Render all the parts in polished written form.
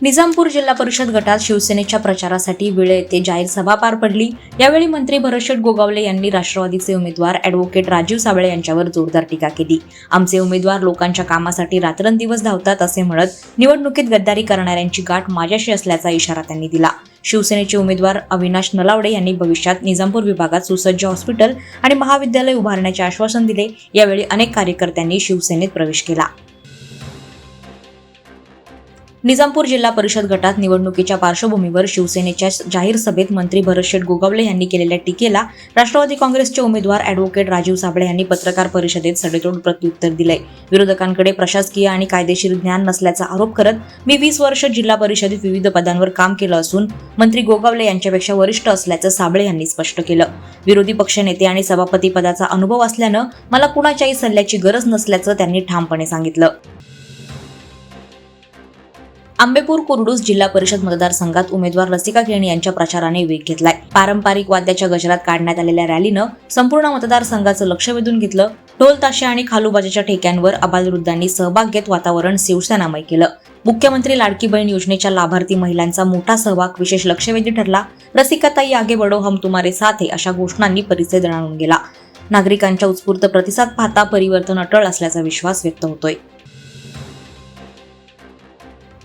निजामपूर जिल्हा परिषद गटात शिवसेनेच्या प्रचारासाठी वेळ येथे जाहीर सभा पार पडली। यावेळी मंत्री भरतशेठ गोगावले यांनी राष्ट्रवादीचे उमेदवार ॲडव्होकेट राजीव साबळे यांच्यावर जोरदार टीका केली। आमचे उमेदवार लोकांच्या कामासाठी रात्रंदिवस धावतात असे म्हणत निवडणुकीत गद्दारी करणाऱ्यांची गाठ माझ्याशी असल्याचा इशारा त्यांनी दिला। शिवसेनेचे उमेदवार अविनाश नलावडे यांनी भविष्यात निजामपूर विभागात सुसज्ज हॉस्पिटल आणि महाविद्यालय उभारण्याचे आश्वासन दिले। यावेळी अनेक कार्यकर्त्यांनी शिवसेनेत प्रवेश केला। निजामपूर जिल्हा परिषद गटात निवडणुकीच्या पार्श्वभूमीवर शिवसेनेच्या जाहीर सभेत मंत्री भरतशेठ गोगावले यांनी केलेल्या टीकेला राष्ट्रवादी काँग्रेसचे उमेदवार ॲडव्होकेट राजीव साबळे यांनी पत्रकार परिषदेत सडेतोड प्रत्युत्तर दिले। विरोधकांकडे प्रशासकीय आणि कायदेशीर ज्ञान नसल्याचा आरोप करत मी 20 वर्ष जिल्हा परिषदेत विविध पदांवर काम केलं असून मंत्री गोगावले यांच्यापेक्षा वरिष्ठ असल्याचं साबळे यांनी स्पष्ट केलं। विरोधी पक्षनेते आणि सभापती पदाचा अनुभव असल्यानं मला कुणाच्याही सल्ल्याची गरज नसल्याचं त्यांनी ठामपणे सांगितलं। आंबेपूर कुर्डूस जिल्हा परिषद मतदारसंघात उमेदवार रसिका केणी यांच्या प्रचाराने वेग घेतलाय। पारंपरिक वाद्याच्या गजरात काढण्यात आलेल्या रॅलीनं संपूर्ण मतदारसंघाचं लक्ष वेधून घेतलं। ढोल ताशे आणि खालूबाजीच्या ठेक्यांवर आबालवृद्धांनी सहभाग घेत वातावरण शिवसेनामय केलं। मुख्यमंत्री लाडकी बहीण योजनेच्या लाभार्थी महिलांचा मोठा सहभाग विशेष लक्षवेधी ठरला। रसिकाताई आगे बढो हम तुम्हारे साथ है अशा घोषणांनी परिसर दणाणून गेला। नागरिकांच्या उत्स्फूर्त प्रतिसाद पाहता परिवर्तन अटळ असल्याचा विश्वास व्यक्त होतोय।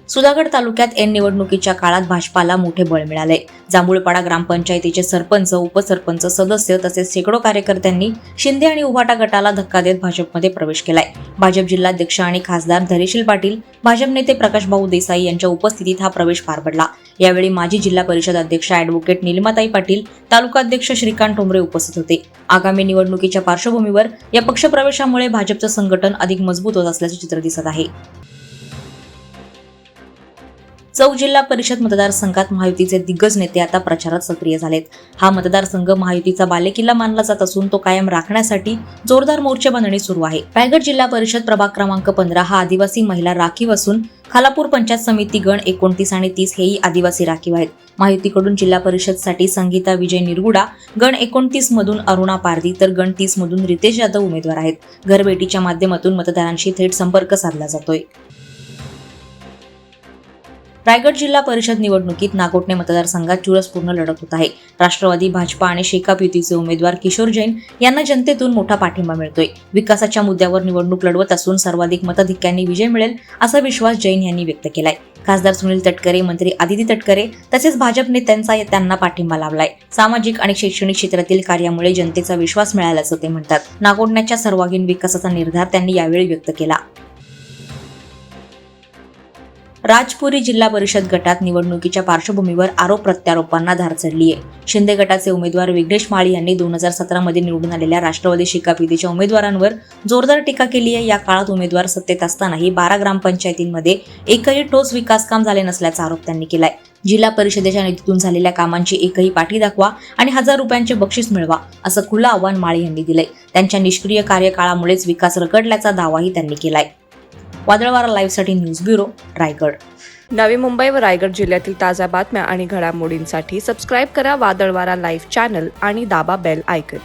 सुधागड तालुक्यात ऐन निवडणुकीच्या काळात भाजपाला मोठे बळ मिळाले। जांभूळपाडा ग्रामपंचायतीचे सरपंच, उपसरपंच, सदस्य तसेच शेकडो कार्यकर्त्यांनी शिंदे आणि उभाटा गटाला धक्का देत भाजपमध्ये प्रवेश केलाय। भाजप जिल्हाध्यक्ष आणि खासदार धैर्यशील पाटील, भाजप नेते प्रकाशभाऊ देसाई यांच्या उपस्थितीत हा प्रवेश पार पडला। यावेळी माजी जिल्हा परिषद अध्यक्ष ॲडव्होकेट निलिमाताई पाटील, तालुकाध्यक्ष श्रीकांत टोंबरे उपस्थित होते। आगामी निवडणुकीच्या पार्श्वभूमीवर या पक्षप्रवेशामुळे भाजपचं संघटन अधिक मजबूत होत असल्याचे चित्र दिसत आहे। चौक जिल्हा परिषद मतदारसंघात महायुतीचे दिग्गज नेते आता प्रचारात सक्रिय झालेत। हा मतदारसंघ महायुतीचा बालेकिल्ला मानला जात असून तो कायम राखण्यासाठी जोरदार मोर्चेबांधणी सुरू आहे। रायगड जिल्हा परिषद प्रभाग क्रमांक 15 हा आदिवासी महिला राखीव असून खालापूर पंचायत समिती गण 29 आणि 30 हेही आदिवासी राखीव आहेत। महायुतीकडून जिल्हा परिषदसाठी संगीता विजय निरगुडा, गण 29 मधून अरुणा पारधी तर गण 30 मधून रितेश यादव उमेदवार आहेत। घरभेटीच्या माध्यमातून मतदारांशी थेट संपर्क साधला जातोय। रायगड जिल्हा परिषद निवडणुकीत नागोठणे मतदारसंघात चुरसपूर्ण लढत होत आहे। राष्ट्रवादी, भाजपा आणि शेकाप युतीचे उमेदवार किशोर जैन यांना जनतेतून मोठा पाठिंबा मिळतोय। विकासाच्या मुद्द्यावर निवडणूक लढवत असून सर्वाधिक मताधिक्यांनी विजय मिळेल असा विश्वास जैन यांनी व्यक्त केलाय। खासदार सुनील तटकरे, मंत्री आदिती तटकरे तसेच भाजप नेत्यांचा त्यांना पाठिंबा लाभलाय। सामाजिक आणि शैक्षणिक क्षेत्रातील कार्यामुळे जनतेचा विश्वास मिळाल्याचं ते म्हणतात। नागोठण्याच्या सर्वांगीण विकासाचा निर्धार त्यांनी यावेळी व्यक्त केला। राजपुरी जिल्हा परिषद गटात निवडणुकीच्या पार्श्वभूमीवर आरोप प्रत्यारोपांना धार चढली आहे। शिंदे गटाचे उमेदवार विघ्नेश माळी यांनी 2017 मध्ये निवडून आलेल्या राष्ट्रवादी शेकाप युतीच्या उमेदवारांवर जोरदार टीका केली आहे। या काळात उमेदवार सत्तेत असतानाही 12 ग्रामपंचायतींमध्ये एकही ठोस विकास काम झाले नसल्याचा आरोप त्यांनी केलाय। जिल्हा परिषदेच्या निधीतून झालेल्या कामांची एकही पाठी दाखवा आणि 1000 रुपयांचे बक्षीस मिळवा असं खुलं आव्हान माळी यांनी दिलंय। त्यांच्या निष्क्रिय कार्यकाळामुळेच विकास रखडल्याचा दावाही त्यांनी केलाय। वादळवारा लाईव्हसाठी न्यूज ब्युरो, रायगड। नवी मुंबई व रायगड जिल्ह्यातील ताज्या बातम्या आणि घडामोडींसाठी सबस्क्राईब करा वादळवारा लाईव्ह चॅनल आणि दाबा बेल आयकॉन।